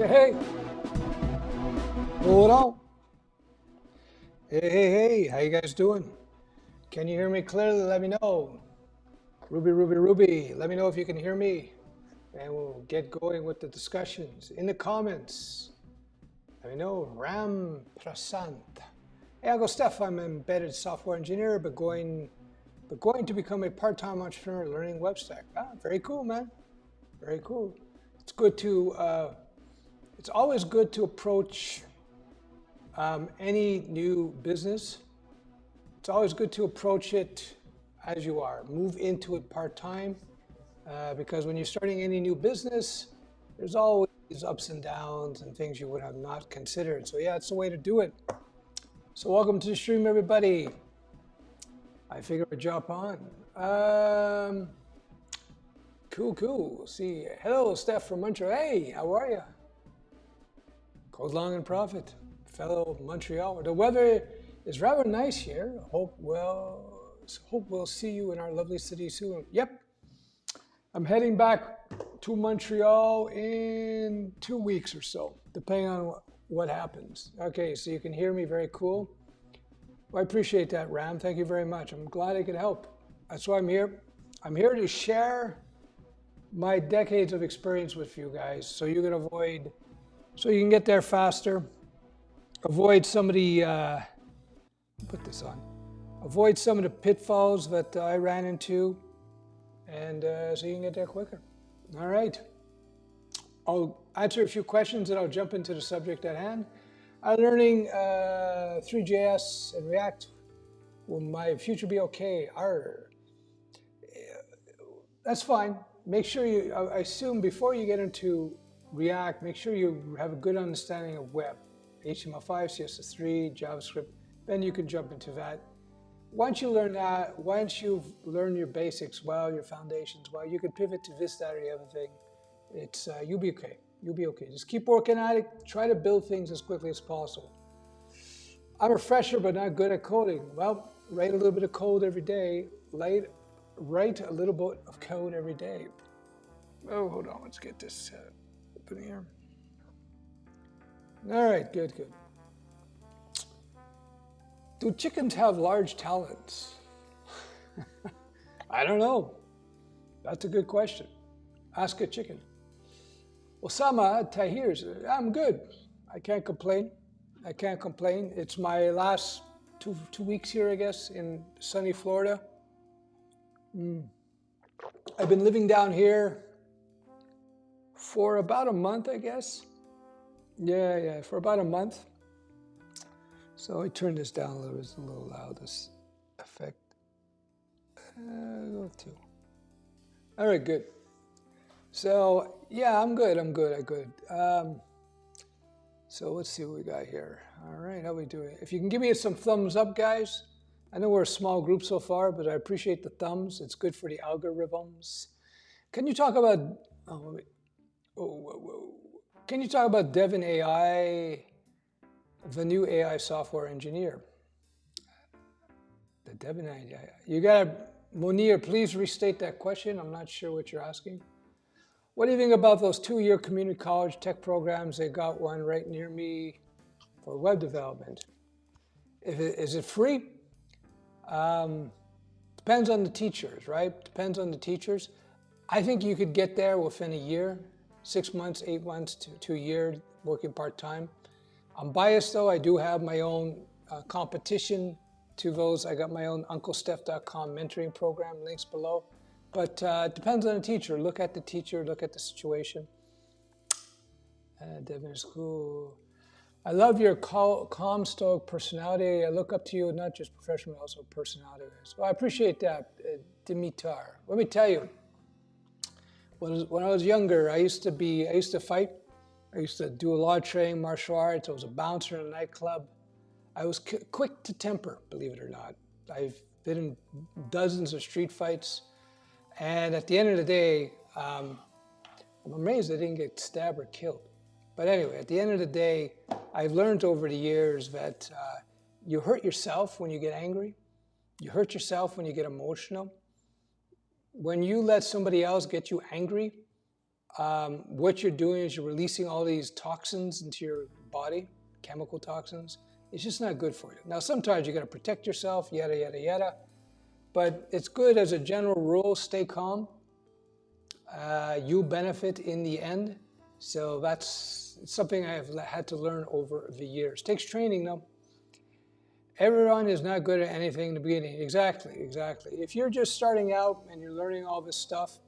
Hey, hold on. Hey, how you guys doing? Can you hear me clearly? Let me know. Ruby, let me know if you can hear me. And we'll get going with the discussions. In the comments, let me know. Ram Prasant. Hey, I go, Steph, I'm an embedded software engineer, but going to become a part-time entrepreneur learning web stack. Ah, very cool, man. Very cool. It's good to, it's always good to approach any new business. It's always good to approach it as you are. Move into it part-time because when you're starting any new business, there's always ups and downs and things you would have not considered. So yeah, it's the way to do it. So welcome to the stream, everybody. I figure I'd jump on. Cool. See, hello, Steph from Montreal. Hey, how are you? Code long and profit, fellow Montreal. The weather is rather nice here. Hope we'll see you in our lovely city soon. Yep, I'm heading back to Montreal in 2 weeks or so, depending on what happens. Okay, so you can hear me, very cool. Well, I appreciate that, Ram. Thank you very much. I'm glad I could help. That's why I'm here. I'm here to share my decades of experience with you guys so you can get there faster, avoid some of the, put this on, avoid some of the pitfalls that I ran into, and so you can get there quicker. All right. I'll answer a few questions and I'll jump into the subject at hand. I'm learning 3JS and React. Will my future be okay? That's fine. Make sure you, I assume before you get into React, make sure you have a good understanding of web, HTML5, CSS3, JavaScript, then you can jump into that. Once you learn that, once you've learned your basics well, your foundations well, you can pivot to this, that, or the other thing. It's, you'll be okay. You'll be okay. Just keep working at it. Try to build things as quickly as possible. I'm a fresher, but not good at coding. Well, write a little bit of code every day. Write a little bit of code every day. Oh, hold on. Let's get this open here. All right, good. Do chickens have large talons? I don't know. That's a good question. Ask a chicken. Osama Tahir, I'm good. I can't complain. It's my last two weeks here, I guess, in sunny Florida. I've been living down here for about a month, I guess. Yeah, for about a month. So I turned this down a little bit. It's a little loud, this effect. Go to. All right, good. So yeah, I'm good. So let's see what we got here. All right, how we doing? If you can give me some thumbs up, guys. I know we're a small group so far, but I appreciate the thumbs. It's good for the algorithms. Can you talk about? Can you talk about Devin AI, the new AI software engineer? The Devin AI. You gotta, Munir, please restate that question. I'm not sure what you're asking. What do you think about those 2-year community college tech programs? They got one right near me for web development. Is it free? Depends on the teachers, right? Depends on the teachers. I think you could get there within a year, 6 months, 8 months to a year working part-time. I'm biased though. I do have my own competition to those. I got my own UncleSteph.com mentoring program, links below. But it depends on the teacher. Look at the teacher, look at the situation. Devin is cool. I love your calm, stoic personality. I look up to you, not just professionally, also personality. So I appreciate that, Dimitar. Let me tell you, when I was younger, I used to fight. I used to do a lot of training, martial arts. I was a bouncer in a nightclub. I was quick to temper, believe it or not. I've been in dozens of street fights. And at the end of the day, I'm amazed I didn't get stabbed or killed. But anyway, at the end of the day, I've learned over the years that you hurt yourself when you get angry. You hurt yourself when you get emotional. When you let somebody else get you angry, What you're doing is you're releasing all these toxins into your body, chemical toxins. It's just not good for you. Now, sometimes you got to protect yourself, yada, yada, yada. But it's good as a general rule, stay calm. You benefit in the end. So that's something I've had to learn over the years. Takes training though. Everyone is not good at anything in the beginning. Exactly, exactly. If you're just starting out and you're learning all this stuff,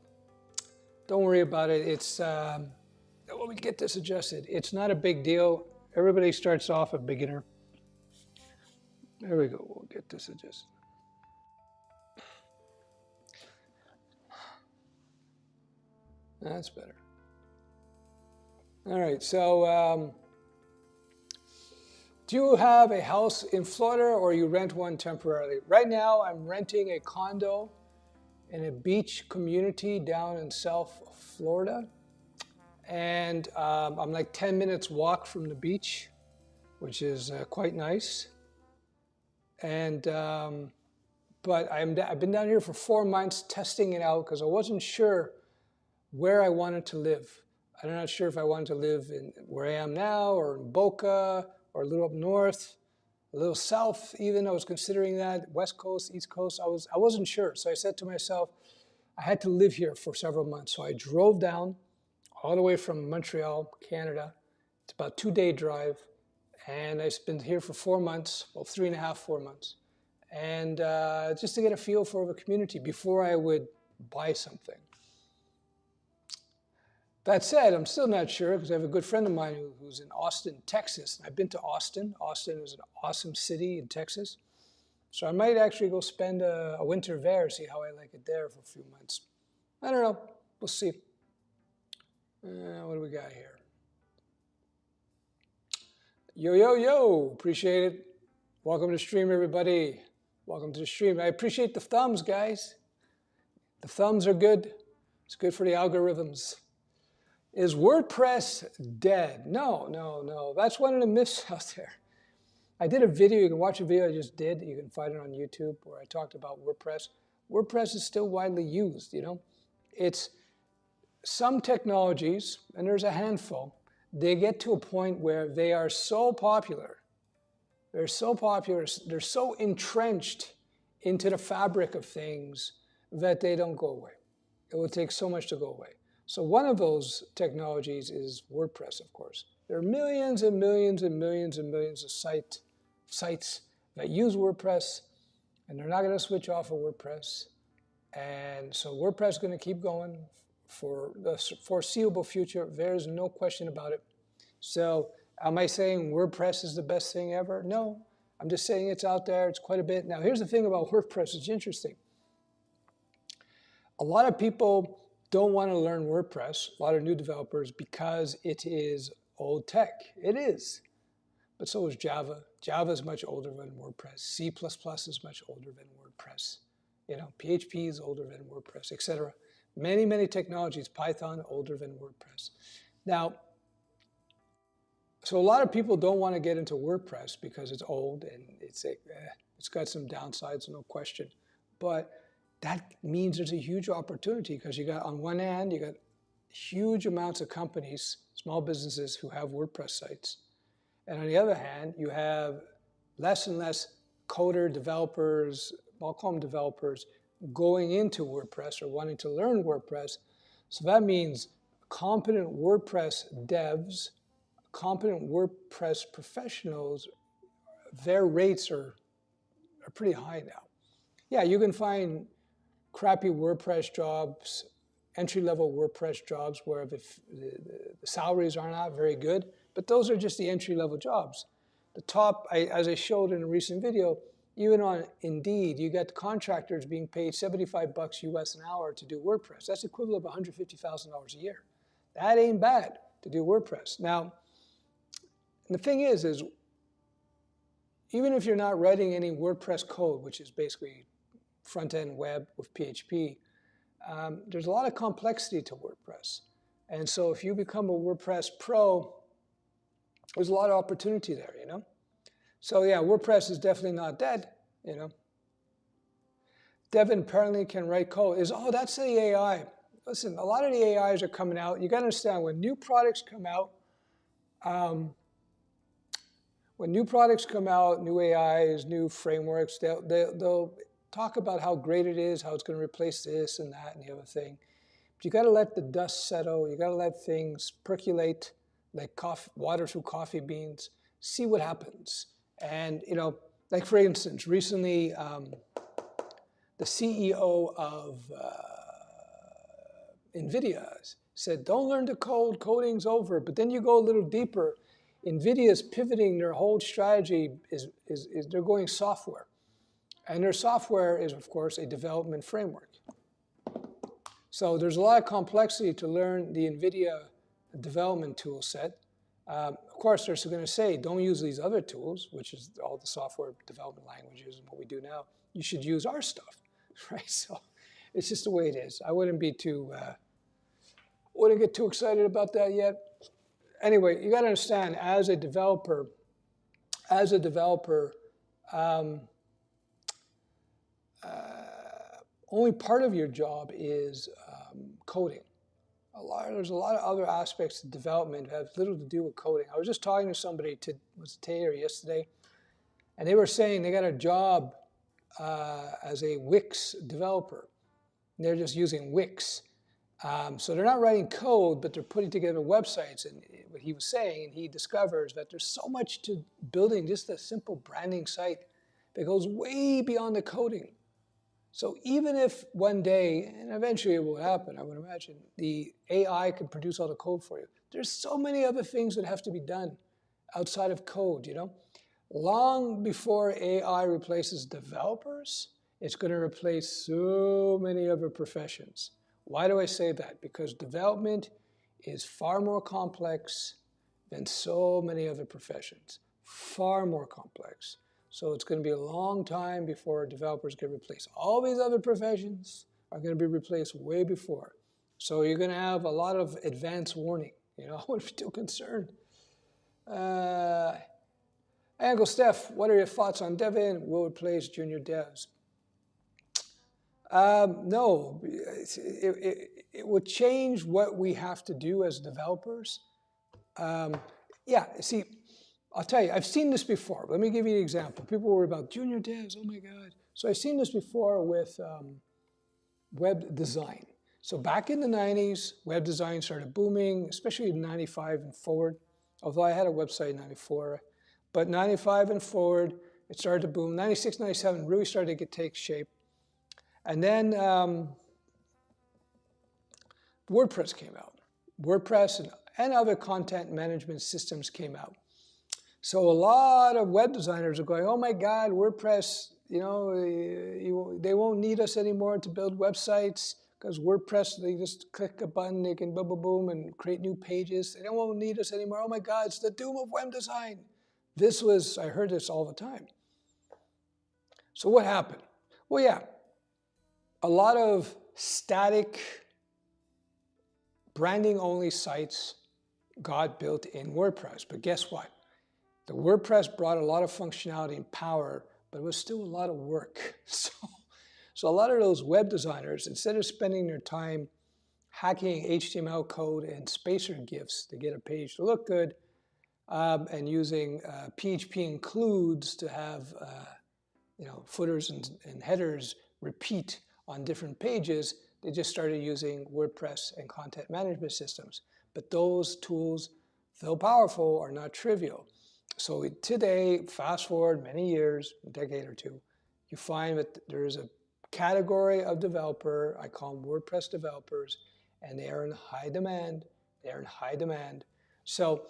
don't worry about it. It's, let me get this adjusted. It's not a big deal. Everybody starts off a beginner. There we go. We'll get this adjusted. That's better. All right, so do you have a house in Florida or you rent one temporarily? Right now, I'm renting a condo in a beach community down in South Florida. And I'm like 10 minutes walk from the beach, which is quite nice. And, but I've been down here for 4 months testing it out because I wasn't sure where I wanted to live. I'm not sure if I wanted to live in where I am now or in Boca or a little up north, a little south even. I was considering that, West Coast, East Coast. I wasn't sure. So I said to myself, I had to live here for several months. So I drove down all the way from Montreal, Canada. It's about a 2-day drive. And I've been here for 4 months, well, 3.5, 4 months. And just to get a feel for the community before I would buy something. That said, I'm still not sure because I have a good friend of mine who's in Austin, Texas. I've been to Austin. Austin is an awesome city in Texas. So I might actually go spend a winter there, see how I like it there for a few months. I don't know. We'll see. What do we got here? Yo, yo, yo. Appreciate it. Welcome to the stream, everybody. Welcome to the stream. I appreciate the thumbs, guys. The thumbs are good. It's good for the algorithms. Is WordPress dead? No, no, no. That's one of the myths out there. I did a video. You can watch a video I just did. You can find it on YouTube where I talked about WordPress. WordPress is still widely used, you know. It's some technologies, and there's a handful, they get to a point where they are so popular. They're so popular. They're so entrenched into the fabric of things that they don't go away. It will take so much to go away. So one of those technologies is WordPress, of course. There are millions and millions and millions and millions of sites that use WordPress, and they're not going to switch off of WordPress. And so WordPress is going to keep going for the foreseeable future. There's no question about it. So am I saying WordPress is the best thing ever? No. I'm just saying it's out there. It's quite a bit. Now, here's the thing about WordPress. It's interesting. A lot of people don't want to learn WordPress, a lot of new developers, because it is old tech. It is. But so is Java. Java is much older than WordPress. C++ is much older than WordPress. You know, PHP is older than WordPress, etc. Many, many technologies, Python, older than WordPress. Now, so a lot of people don't want to get into WordPress because it's old and it's got some downsides, no question. But that means there's a huge opportunity because you got, on one hand, you got huge amounts of companies, small businesses who have WordPress sites. And on the other hand, you have less and less coder developers, I'll call them developers, going into WordPress or wanting to learn WordPress. So that means competent WordPress devs, competent WordPress professionals, their rates are pretty high now. Yeah, you can find crappy WordPress jobs, entry-level WordPress jobs where the salaries are not very good, but those are just the entry-level jobs. The top, as I showed in a recent video, even on Indeed, you got contractors being paid $75 US an hour to do WordPress. That's equivalent of $150,000 a year. That ain't bad to do WordPress. Now, the thing is even if you're not writing any WordPress code, which is basically front-end web with PHP, there's a lot of complexity to WordPress. And so if you become a WordPress pro, there's a lot of opportunity there, you know? So yeah, WordPress is definitely not dead, you know? Devin apparently can write code. Oh, that's the AI. listen, a lot of the AIs are coming out. You got to understand, when new products come out, new AIs, new frameworks, they'll talk about how great it is, how it's going to replace this and that and the other thing. But you got to let the dust settle. You got to let things percolate like water through coffee beans. See what happens. And like for instance, recently the CEO of NVIDIA said, "Don't learn to code. Coding's over." But then you go a little deeper. NVIDIA's pivoting their whole strategy is they're going software. And their software is, of course, a development framework. So there's a lot of complexity to learn the NVIDIA development tool set. Of course, they're going to say, don't use these other tools, which is all the software development languages and what we do now. You should use our stuff, right? So it's just the way it is. I wouldn't get too excited about that yet. Anyway, you got to understand, as a developer, only part of your job is coding. There's a lot of other aspects of development that have little to do with coding. I was just talking to somebody, was it today or yesterday, and they were saying they got a job as a Wix developer. And they're just using Wix. So they're not writing code, but they're putting together websites. And what he was saying, he discovers that there's so much to building just a simple branding site that goes way beyond the coding. So even if one day, and eventually it will happen, I would imagine, the AI can produce all the code for you, there's so many other things that have to be done outside of code, Long before AI replaces developers, it's going to replace so many other professions. Why do I say that? Because development is far more complex than so many other professions. Far more complex. So it's going to be a long time before developers get replaced. All these other professions are going to be replaced way before. So you're going to have a lot of advance warning. I wouldn't be too concerned. Uncle Steph, what are your thoughts on Devin? Will replace junior devs? No, it would change what we have to do as developers. Yeah, see, I'll tell you, I've seen this before. Let me give you an example. People worry about junior devs, oh my God. So I've seen this before with web design. So back in the 90s, web design started booming, especially in 95 and forward. Although I had a website in 94. But 95 and forward, it started to boom. 96, 97 really started to take shape. And then WordPress came out. WordPress and other content management systems came out. So a lot of web designers are going, oh my God, WordPress, they won't need us anymore to build websites because WordPress, they just click a button, they can boom, boom, boom, and create new pages. They won't need us anymore. Oh my God, it's the doom of web design. I heard this all the time. So what happened? Well, yeah, a lot of static branding-only sites got built in WordPress. But guess what? The WordPress brought a lot of functionality and power, but it was still a lot of work. So a lot of those web designers, instead of spending their time hacking HTML code and spacer GIFs to get a page to look good, and using PHP includes to have footers and headers repeat on different pages, they just started using WordPress and content management systems. But those tools, though powerful, are not trivial. So today, fast forward many years, a decade or two, you find that there is a category of developer, I call them WordPress developers, and they are in high demand. They are in high demand. So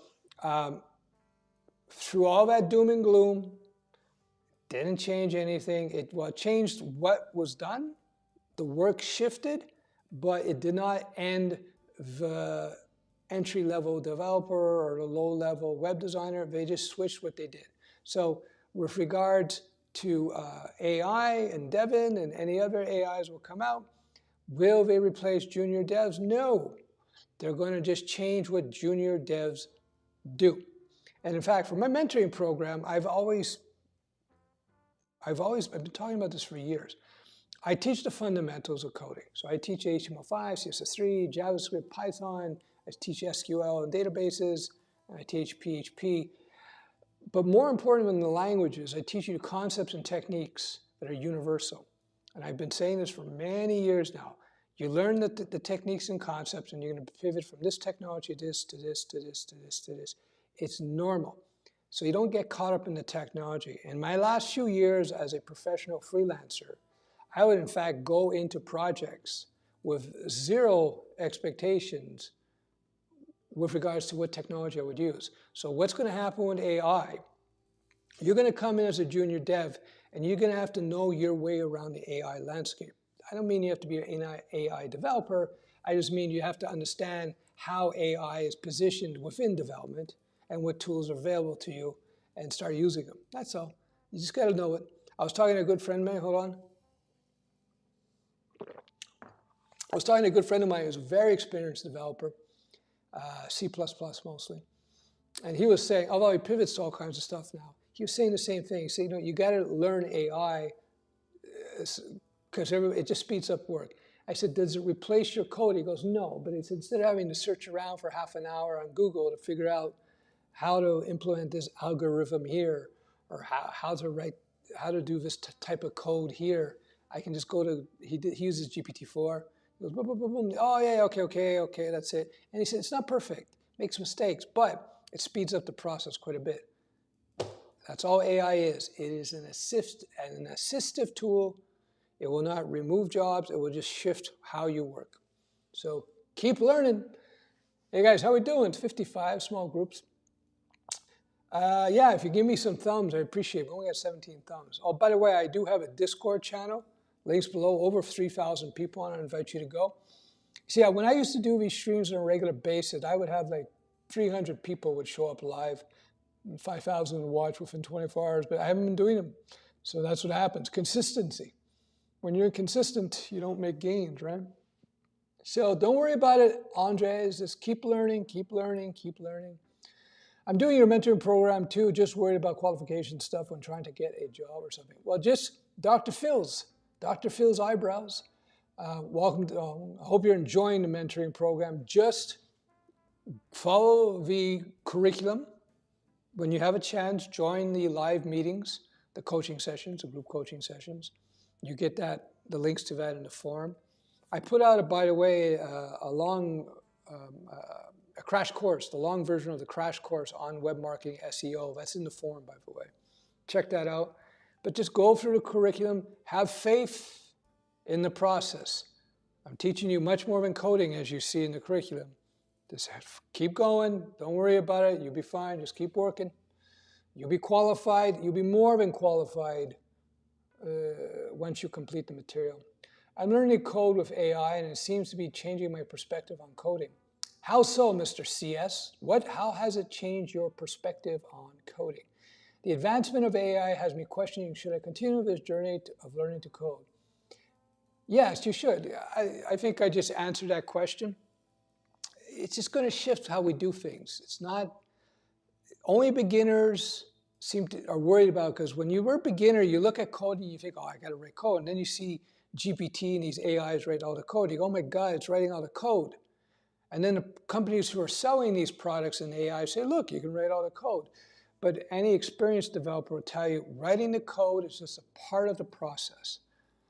through all that doom and gloom, didn't change anything. It changed what was done. The work shifted, but it did not end the entry-level developer or the low-level web designer. They just switched what they did. So with regards to AI and Devin and any other AIs will come out, will they replace junior devs? No. They're going to just change what junior devs do. And in fact, for my mentoring program, I've been talking about this for years. I teach the fundamentals of coding. So I teach HTML5, CSS3, JavaScript, Python. I teach SQL and databases. And I teach PHP. But more important than the languages, I teach you concepts and techniques that are universal. And I've been saying this for many years now. You learn the techniques and concepts, and you're going to pivot from this technology to this, to this, to this, to this, to this. It's normal. So you don't get caught up in the technology. In my last few years as a professional freelancer, I would in fact go into projects with zero expectations with regards to what technology I would use. So what's going to happen with AI? You're going to come in as a junior dev, and you're going to have to know your way around the AI landscape. I don't mean you have to be an AI developer. I just mean you have to understand how AI is positioned within development and what tools are available to you and start using them. That's all. You just got to know it. I was talking to a good friend of mine. Hold on. I was talking to a good friend of mine who's a very experienced developer, C++ mostly. And he was saying, although he pivots to all kinds of stuff now, he was saying the same thing. He said, you know, you got to learn AI because it just speeds up work. I said, does it replace your code? He goes, no. But he said, instead of having to search around for half an hour on Google to figure out how to implement this algorithm here, or how to do this type of code here, I can just go to, he uses GPT-4. He goes, boom, boom, boom, boom. Oh, yeah, okay, that's it. And he said, it's not perfect, makes mistakes, but it speeds up the process quite a bit. That's all AI is. It is an assistive tool. It will not remove jobs. It will just shift how you work. So keep learning. Hey guys, how we doing? It's 55 small groups. Yeah, if you give me some thumbs, I appreciate it. We only got 17 thumbs. Oh, by the way, I do have a Discord channel. Links below, over 3,000 people on it. I invite you to go. See, when I used to do these streams on a regular basis, I would have like 300 people would show up live, and 5,000 would watch within 24 hours, but I haven't been doing them. So that's what happens. Consistency. When you're consistent, you don't make gains, right? So don't worry about it, Andres. Just keep learning, keep learning, keep learning. I'm doing your mentoring program too, just worried about qualification stuff when trying to get a job or something. Well, just Dr. Phil's eyebrows. Welcome to, I hope you're enjoying the mentoring program. Just follow the curriculum. When you have a chance, join the live meetings, the coaching sessions, the group coaching sessions. You get the links to that in the forum. I put out, by the way, a crash course, the long version of the crash course on web marketing SEO. That's in the forum, by the way. Check that out. But just go through the curriculum. Have faith in the process. I'm teaching you much more than coding, as you see in the curriculum. Just keep going. Don't worry about it. You'll be fine. Just keep working. You'll be qualified. You'll be more than qualified once you complete the material. I'm learning to code with AI, and it seems to be changing my perspective on coding. How so, Mr. CS? How has it changed your perspective on coding? The advancement of AI has me questioning, should I continue this journey of learning to code? Yes, you should. I think I just answered that question. It's just going to shift how we do things. It's not, only beginners are worried about, because when you were a beginner, you look at code and you think, oh, I got to write code. And then you see GPT and these AIs write all the code. You go, oh my God, it's writing all the code. And then the companies who are selling these products in AI say, look, you can write all the code. But any experienced developer will tell you, writing the code is just a part of the process.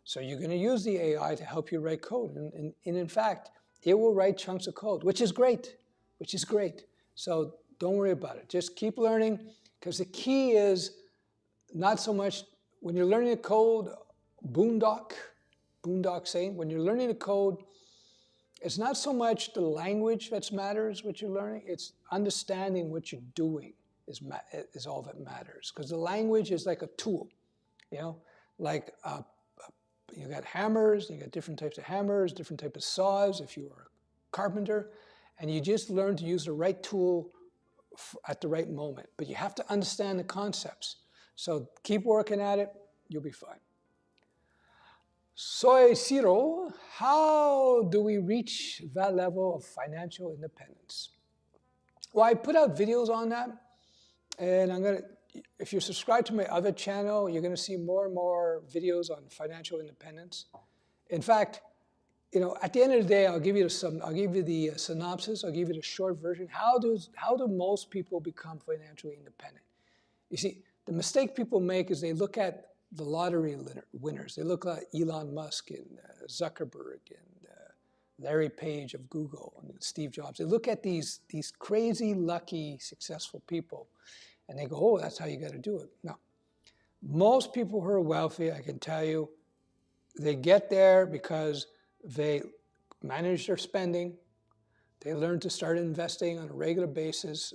So you're going to use the AI to help you write code. And in fact, it will write chunks of code, which is great, So don't worry about it. Just keep learning, because the key is not so much when you're learning to code, Boondock saying, when you're learning to code, it's not so much the language that matters, what you're learning, it's understanding what you're doing is all that matters. Because the language is like a tool, you know, like you got hammers, you got different types of hammers, different types of saws if you are a carpenter, and you just learn to use the right tool at the right moment. But you have to understand the concepts. So keep working at it, you'll be fine. Soy Ciro, how do we reach that level of financial independence? Well, I put out videos on that, and if you subscribe to my other channel, you're going to see more and more videos on financial independence. In fact, you know, at the end of the day, I'll give you the synopsis. I'll give you the short version. How do most people become financially independent? You see, the mistake people make is they look at the lottery winners. They look at Elon Musk and Zuckerberg and Larry Page of Google and Steve Jobs. They look at these crazy, lucky, successful people, and they go, "Oh, that's how you got to do it." No, most people who are wealthy, I can tell you, they get there because they manage their spending. They learn to start investing on a regular basis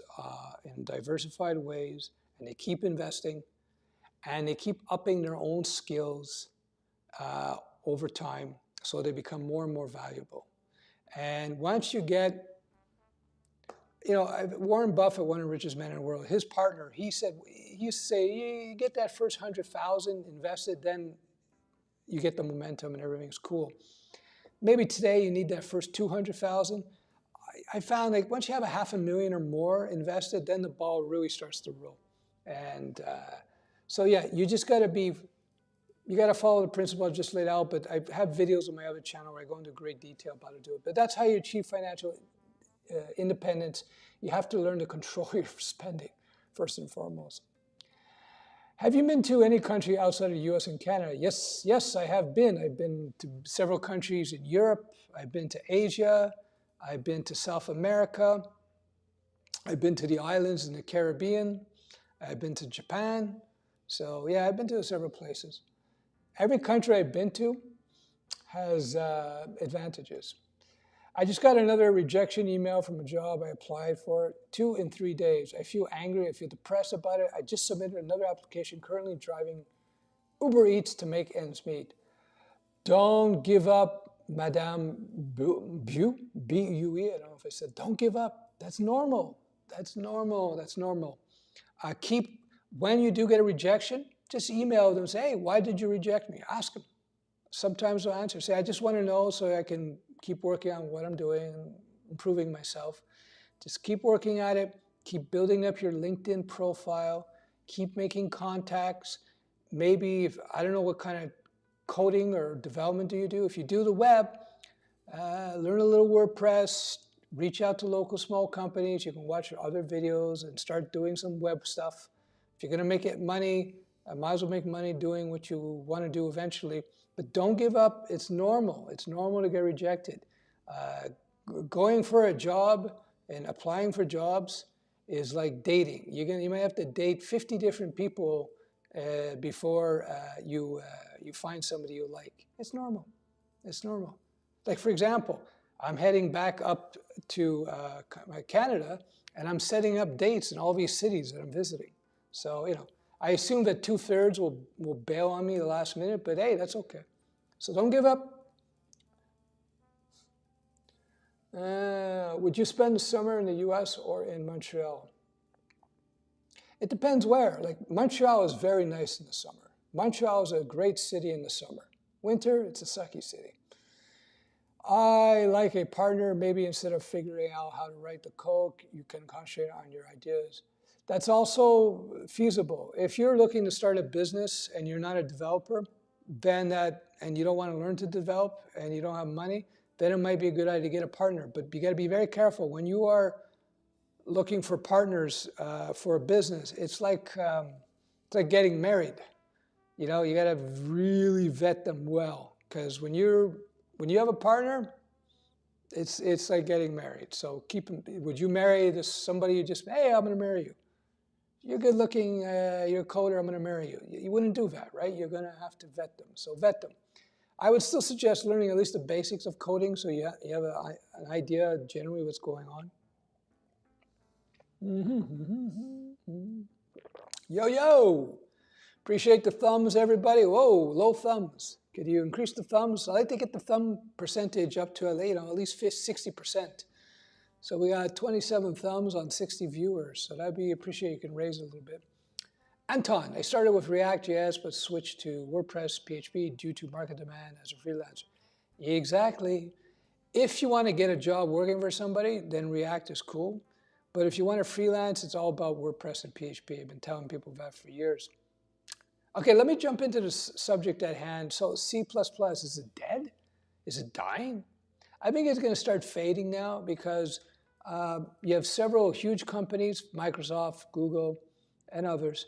in diversified ways, and they keep investing, and they keep upping their own skills over time, so they become more and more valuable. And once you get, you know, Warren Buffett, one of the richest men in the world, his partner, he used to say, you get that first 100,000 invested, then you get the momentum and everything's cool. Maybe today you need that first 200,000. I found like once you have $500,000 or more invested, then the ball really starts to roll. And so yeah, you just got to you got to follow the principle I've just laid out. But I have videos on my other channel where I go into great detail about how to do it. But that's how you achieve financial independence. You have to learn to control your spending first and foremost. Have you been to any country outside of the US and Canada? Yes, I have been. I've been to several countries in Europe. I've been to Asia. I've been to South America. I've been to the islands in the Caribbean. I've been to Japan. So yeah, I've been to several places. Every country I've been to has advantages. I just got another rejection email from a job I applied for 2 in 3 days. I feel angry, I feel depressed about it. I just submitted another application, currently driving Uber Eats to make ends meet. Don't give up, Madame B-U-E, I don't know if I said, don't give up. That's normal, that's normal, that's normal. When you do get a rejection, just email them and say, hey, why did you reject me? Ask them. Sometimes they'll answer, say, I just want to know so I can keep working on what I'm doing and improving myself. Just keep working at it. Keep building up your LinkedIn profile. Keep making contacts. Maybe, I don't know what kind of coding or development do you do. If you do the web, learn a little WordPress, reach out to local small companies. You can watch other videos and start doing some web stuff. If you're going to make it money, I might as well make money doing what you want to do eventually. But don't give up. It's normal. It's normal to get rejected. Going for a job and applying for jobs is like dating. You might have to date 50 different people before you find somebody you like. It's normal. It's normal. Like, for example, I'm heading back up to Canada, and I'm setting up dates in all these cities that I'm visiting. So, you know, I assume that 2/3 will bail on me the last minute, but hey, that's okay. So don't give up. Would you spend the summer in the US or in Montreal? It depends where. Like, Montreal is very nice in the summer. Montreal is a great city in the summer. Winter, it's a sucky city. I like a partner. Maybe instead of figuring out how to write the code, you can concentrate on your ideas. That's also feasible. If you're looking to start a business and you're not a developer, and you don't want to learn to develop and you don't have money, then it might be a good idea to get a partner. But you got to be very careful. When you are looking for partners for a business, it's like getting married. You know, you got to really vet them well, because when you have a partner, it's like getting married. So would you marry somebody you just, hey, I'm going to marry you. You're good looking, you're a coder, I'm going to marry you. You wouldn't do that, right? You're going to have to vet them. So vet them. I would still suggest learning at least the basics of coding so you have an idea generally what's going on. Yo. Appreciate the thumbs, everybody. Whoa, low thumbs. Could you increase the thumbs? I like to get the thumb percentage up to at least 60%. So we got 27 thumbs on 60 viewers. So that'd be appreciated. You can raise it a little bit. Anton, I started with React.js, but switched to WordPress, PHP due to market demand as a freelancer. Exactly. If you want to get a job working for somebody, then React is cool. But if you want to freelance, it's all about WordPress and PHP. I've been telling people that for years. Okay, let me jump into the subject at hand. So C++, is it dead? Is it dying? I think it's going to start fading now because you have several huge companies, Microsoft, Google, and others.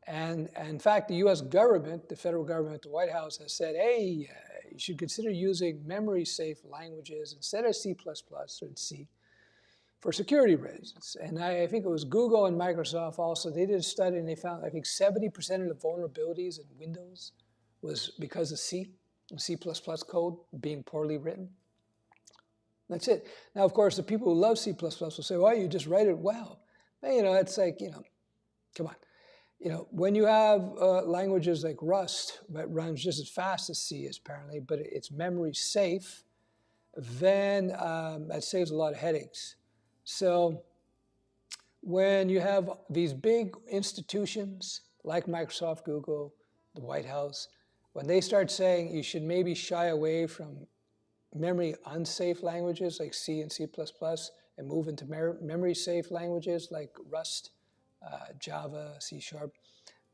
And in fact, the US government, the federal government, the White House has said, hey, you should consider using memory-safe languages instead of C++ or C for security reasons. And I think it was Google and Microsoft also, they did a study and they found, I think 70% of the vulnerabilities in Windows was because of C code being poorly written. That's it. Now, of course, the people who love C++ will say, well, you just write it well. But, it's like, come on. When you have languages like Rust that runs just as fast as C, apparently, but it's memory safe, then that saves a lot of headaches. So when you have these big institutions like Microsoft, Google, the White House, when they start saying you should maybe shy away from memory unsafe languages like C and C++ and move into memory safe languages like Rust, Java, C#,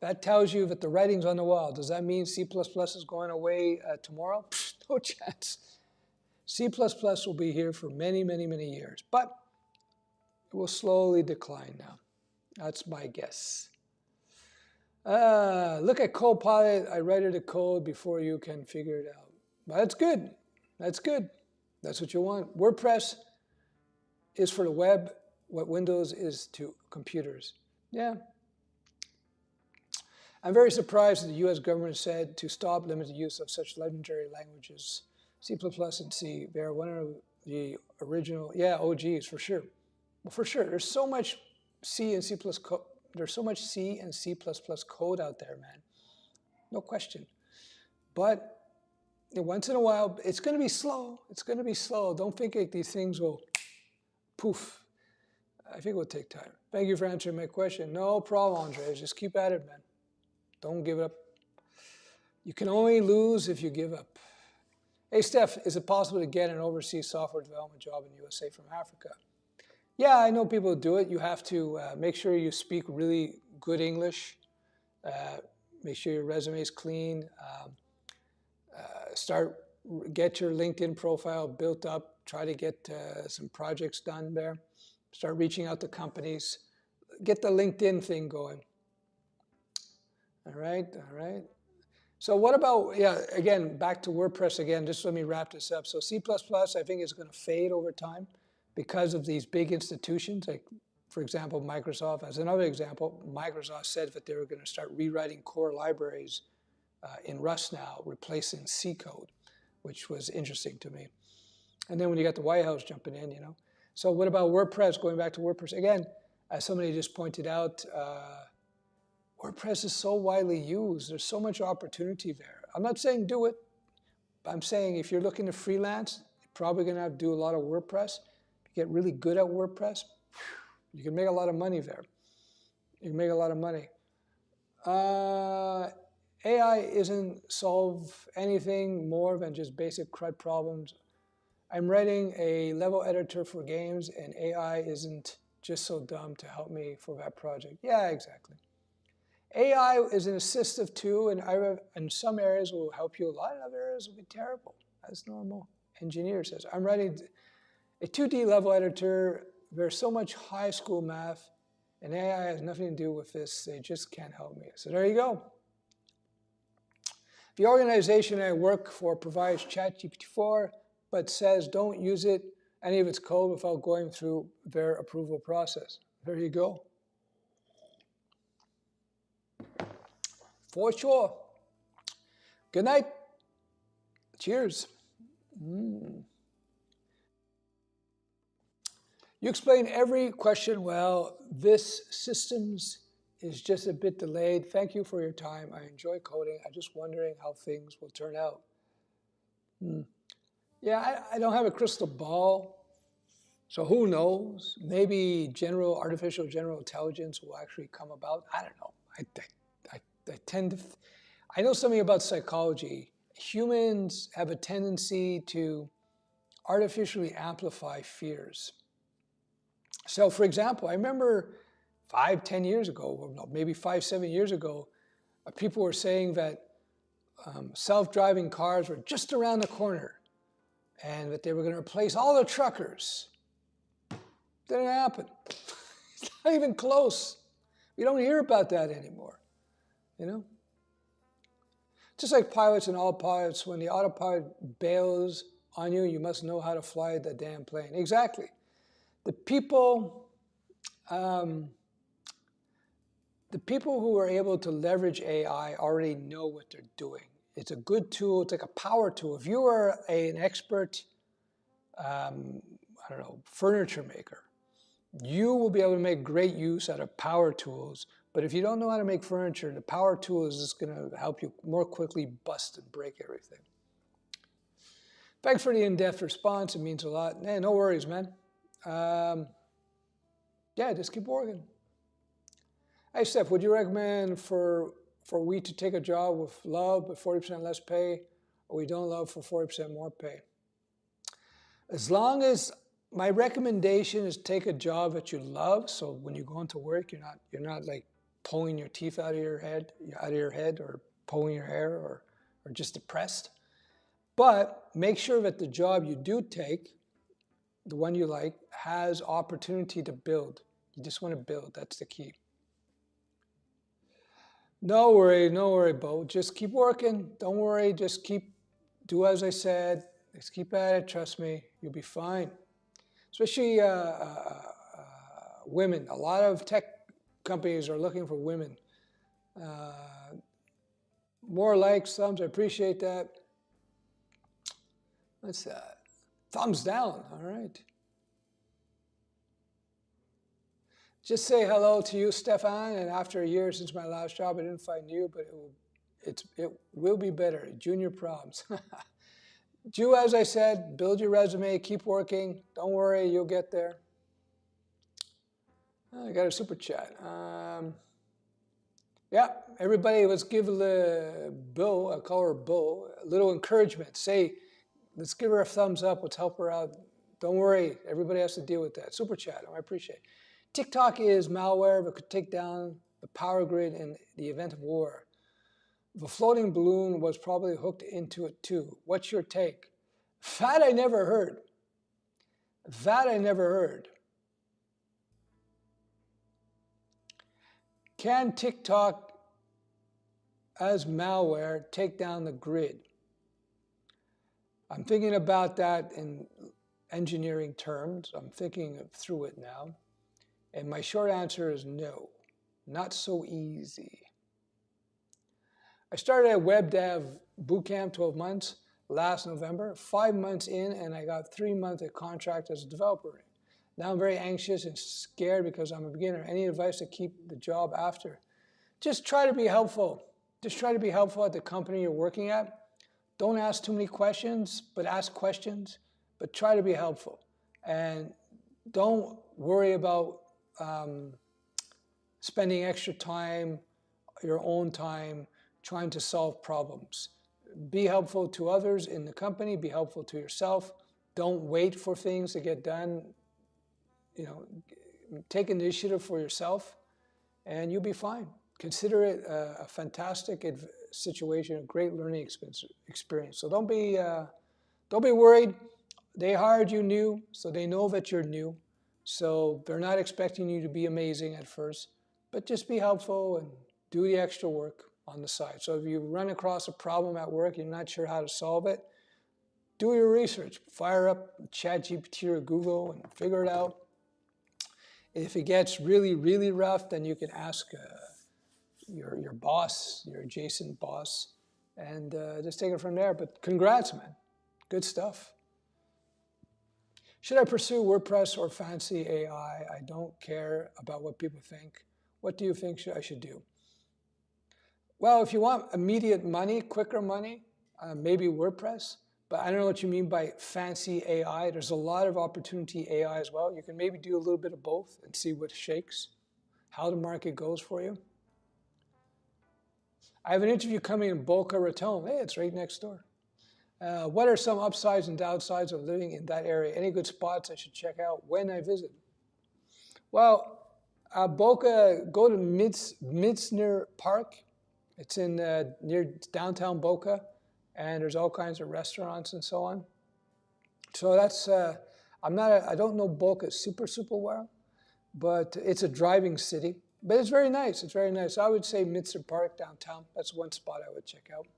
that tells you that the writing's on the wall. Does that mean C++ is going away tomorrow? No chance. C++ will be here for many, many, many years, but it will slowly decline now. That's my guess. Look at Copilot. I write the code before you can figure it out. But that's good. That's good. That's what you want. WordPress is for the web what Windows is to computers. Yeah. I'm very surprised that the US government said to stop limited use of such legendary languages. C++ and C, they're one of the original, OGs for sure. Well, for sure, there's so much C and C++ code. There's so much C and C++ code out there, man. No question. But once in a while, it's going to be slow. It's going to be slow. Don't think like these things will poof. I think it will take time. Thank you for answering my question. No problem, Andre. Just keep at it, man. Don't give up. You can only lose if you give up. Hey, Steph, is it possible to get an overseas software development job in the USA from Africa? Yeah, I know people who do it. You have to make sure you speak really good English. Make sure your resume is clean. Get your LinkedIn profile built up. Try to get some projects done there. Start reaching out to companies. Get the LinkedIn thing going. All right. So what about, again, back to WordPress again, just let me wrap this up. So C++, I think is going to fade over time because of these big institutions, like, for example, Microsoft. As another example, Microsoft said that they were going to start rewriting core libraries in Rust now, replacing C code, which was interesting to me. And then when you got the White House jumping in, So what about WordPress? Going back to WordPress, again, as somebody just pointed out, WordPress is so widely used. There's so much opportunity there. I'm not saying do it. I'm saying if you're looking to freelance, you're probably going to have to do a lot of WordPress. Get really good at WordPress, you can make a lot of money there. You can make a lot of money. AI isn't solve anything more than just basic CRUD problems. I'm writing a level editor for games, and AI isn't just so dumb to help me for that project. Yeah, exactly. AI is an assistive tool, and in some areas will help you a lot. In other areas will be terrible. That's normal. Engineer says, I'm writing a 2D level editor. There's so much high school math, and AI has nothing to do with this. They just can't help me. So there you go. The organization I work for provides ChatGPT-4, but says don't use any of its code without going through their approval process. There you go. For sure. Good night. Cheers. You explain every question well. This systems is just a bit delayed. Thank you for your time. I enjoy coding. I'm just wondering how things will turn out. Yeah, I don't have a crystal ball, so who knows? Maybe artificial general intelligence will actually come about. I don't know. I know something about psychology. Humans have a tendency to artificially amplify fears. So for example, I remember 5, 10 years ago, or maybe 5, 7 years ago, people were saying that self-driving cars were just around the corner and that they were going to replace all the truckers. Didn't happen. It's not even close. We don't hear about that anymore, you know? Just like pilots and autopilots, when the autopilot bails on you, you must know how to fly the damn plane. Exactly. The people who are able to leverage AI already know what they're doing. It's a good tool. It's like a power tool. If you are an expert, I don't know, furniture maker, you will be able to make great use out of power tools. But if you don't know how to make furniture, the power tool is just going to help you more quickly bust and break everything. Thanks for the in-depth response. It means a lot. Hey, no worries, man. Yeah, just keep working. Hey, Steph, would you recommend for we to take a job with love but 40% less pay, or we don't love for 40% more pay? As long as my recommendation is take a job that you love, so when you go into work, you're not like pulling your teeth out of your head, or pulling your hair, or just depressed. But make sure that the job you do take, the one you like, has opportunity to build. You just want to build. That's the key. No worry, Bo. Just keep working. Don't worry. Just do as I said. Just keep at it. Trust me. You'll be fine. Especially women. A lot of tech companies are looking for women. More likes, thumbs. I appreciate that. What's that? Thumbs down. All right. Just say hello to you, Stefan. And after a year since my last job, I didn't find you, but it will be better. Junior proms. Do as I said. Build your resume. Keep working. Don't worry. You'll get there. I got a super chat. Yeah, everybody, let's give Bill, I call her Bill, a little encouragement. Say, let's give her a thumbs up. Let's help her out. Don't worry. Everybody has to deal with that. Super chat. I appreciate it. TikTok is malware that could take down the power grid in the event of war. The floating balloon was probably hooked into it too. What's your take? That I never heard. That I never heard. Can TikTok, as malware, take down the grid? I'm thinking about that in engineering terms. I'm thinking through it now. And my short answer is no, not so easy. I started a web dev bootcamp, 12 months, last November, 5 months in, and I got 3 months of contract as a developer. Now I'm very anxious and scared because I'm a beginner. Any advice to keep the job after? Just try to be helpful. Just try to be helpful at the company you're working at. Don't ask too many questions, but ask questions. But try to be helpful. And don't worry about spending extra time, your own time, trying to solve problems. Be helpful to others in the company. Be helpful to yourself. Don't wait for things to get done. You know, take initiative for yourself, and you'll be fine. Consider it a fantastic situation, a great learning experience. So don't be worried. They hired you new, so they know that you're new. So they're not expecting you to be amazing at first, but just be helpful and do the extra work on the side. So if you run across a problem at work, you're not sure how to solve it, do your research. Fire up ChatGPT or Google and figure it out. If it gets really, really rough, then you can ask your boss, your adjacent boss, and just take it from there. But congrats, man. Good stuff. Should I pursue WordPress or fancy AI? I don't care about what people think. What do you think I should do? Well, if you want immediate money, quicker money, maybe WordPress. But I don't know what you mean by fancy AI. There's a lot of opportunity AI as well. You can maybe do a little bit of both and see what shakes, how the market goes for you. I have an interview coming in Boca Raton. Hey, it's right next door. What are some upsides and downsides of living in that area? Any good spots I should check out when I visit? Well, Boca, go to Midsner Park. It's in near downtown Boca, and there's all kinds of restaurants and so on. So that's I don't know Boca super well, but it's a driving city. But it's very nice. It's very nice. I would say Midsner Park downtown. That's one spot I would check out.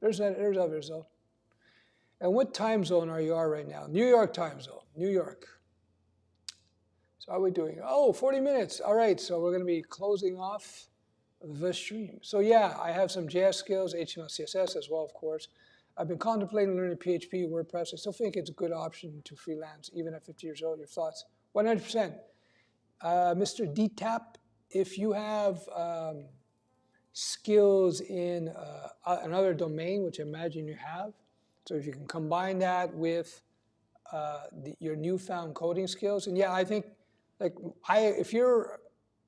There's others though. And what time zone are you right now? New York time zone. New York. So how are we doing? Oh, 40 minutes. All right, so we're going to be closing off the stream. So yeah, I have some JS skills, HTML, CSS as well, of course. I've been contemplating learning PHP, WordPress. I still think it's a good option to freelance, even at 50 years old. Your thoughts? 100%. Mr. DTAP, if you have skills in another domain, which I imagine you have, so if you can combine that with your newfound coding skills, and yeah, I think if you're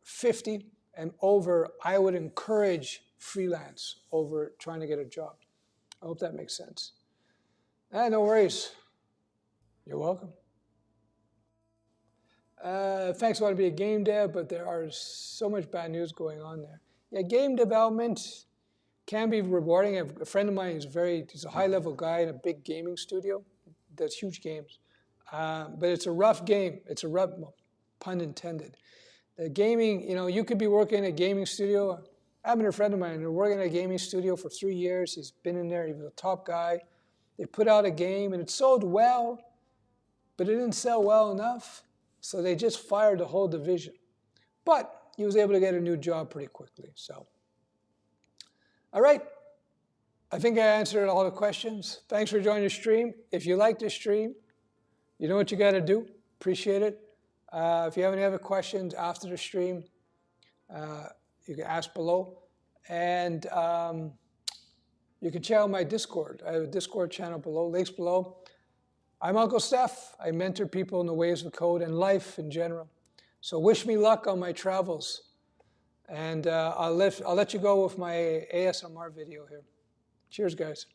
50 and over, I would encourage freelance over trying to get a job. I hope that makes sense. No worries. You're welcome. Thanks, I want to be a game dev, but there are so much bad news going on there. Yeah, game development can be rewarding. A friend of mine he's a high-level guy in a big gaming studio, does huge games. But it's a rough game. It's a rough, pun intended. The gaming, you could be working in a gaming studio. I have a friend of mine who working in a gaming studio for 3 years. He's been in there. He was a top guy. They put out a game, and it sold well, but it didn't sell well enough, so they just fired the whole division. But he was able to get a new job pretty quickly. So, all right. I think I answered all the questions. Thanks for joining the stream. If you like this stream, you know what you got to do. Appreciate it. If you have any other questions after the stream, you can ask below. And you can check out my Discord. I have a Discord channel below, links below. I'm Uncle Steph. I mentor people in the ways of code and life in general. So wish me luck on my travels. And I'll let you go with my ASMR video here. Cheers, guys.